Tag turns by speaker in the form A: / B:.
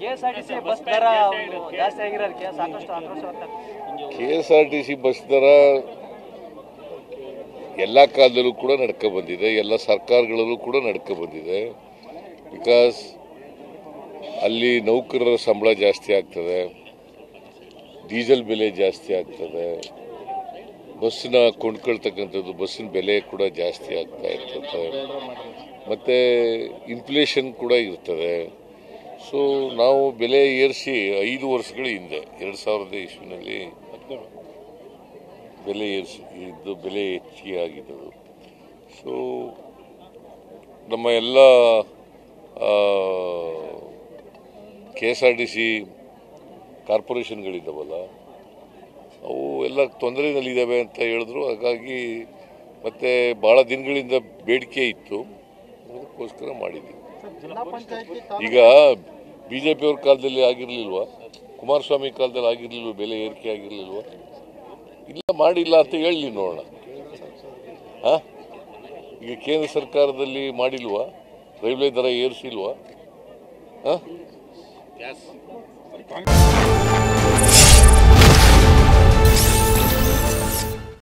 A: KSRTC bus ದರ ಜಾಸ್ತಿ ಆಗಿರೋದಕ್ಕೆ ಸಾಕಷ್ಟು ಆಕ್ರೋಶ ವ್ಯಕ್ತವಾಗ್ತಿದೆ.
B: ಕೆಎಸ್ಆರ್ಟಿಸಿ ಬಸ್ ದರ ಎಲ್ಲ ಕಾಲದಲ್ಲೂ ಕೂಡ ನಡ್ಕೊ ಬಂದಿದೆ, ಎಲ್ಲ ಸರ್ಕಾರಗಳಲ್ಲೂ ಕೂಡ ನಡ್ಕೊ ಬಂದಿದೆ. ಬಿಕಾಸ್ ಅಲ್ಲಿ ನೌಕರರ ಸಂಬಳ ಜಾಸ್ತಿ ಆಗ್ತದೆ, ಡೀಸೆಲ್ ಬೆಲೆ ಜಾಸ್ತಿ ಆಗ್ತದೆ, ಬಸ್ನ ಕೊಂಡ್ಕೊಳ್ತಕ್ಕಂಥದ್ದು ಬಸ್ಸಿನ ಬೆಲೆ ಕೂಡ ಜಾಸ್ತಿ ಆಗ್ತಾ ಇರ್ತದೆ, ಮತ್ತು ಇನ್ಫ್ಲೇಷನ್ ಕೂಡ ಇರ್ತದೆ. ಸೊ ನಾವು ಬೆಲೆ ಏರಿಸಿ 5 ವರ್ಷಗಳ ಹಿಂದೆ 2000 ಇಸ್ವಿನಲ್ಲಿ ಬೆಲೆ ಏರಿಸಿ ಇದ್ದು ಬೆಲೆ ಹೆಚ್ಚಿಗೆ ಆಗಿದ್ದದು. ಸೊ ನಮ್ಮ ಎಲ್ಲ KSRTC ಕಾರ್ಪೊರೇಷನ್ಗಳಿದ್ದಾವಲ್ಲ ಅವು ಎಲ್ಲ ತೊಂದರೆಯಲ್ಲಿದ್ದಾವೆ ಅಂತ ಹೇಳಿದ್ರು. ಹಾಗಾಗಿ ಮತ್ತೆ ಭಾಳ ದಿನಗಳಿಂದ ಬೇಡಿಕೆ ಇತ್ತು, ಅದಕ್ಕೋಸ್ಕರ ಮಾಡಿದ್ವಿ. ಈಗ BJP ಅವ್ರ ಕಾಲದಲ್ಲಿ ಆಗಿರಲಿಲ್ವಾ, ಕುಮಾರಸ್ವಾಮಿ ಕಾಲದಲ್ಲಿ ಆಗಿರಲಿಲ್ವ, ಬೆಲೆ ಏರಿಕೆ ಆಗಿರಲಿಲ್ವಾ? ಇಲ್ಲ, ಮಾಡಿಲ್ಲ ಅಂತ ಹೇಳಿ ನೋಡೋಣ. ಈಗ ಕೇಂದ್ರ ಸರ್ಕಾರದಲ್ಲಿ ಮಾಡಿಲ್ವಾ, ರೈಲ್ವೆ ದರ ಏರಿಸಿಲ್ವಾ?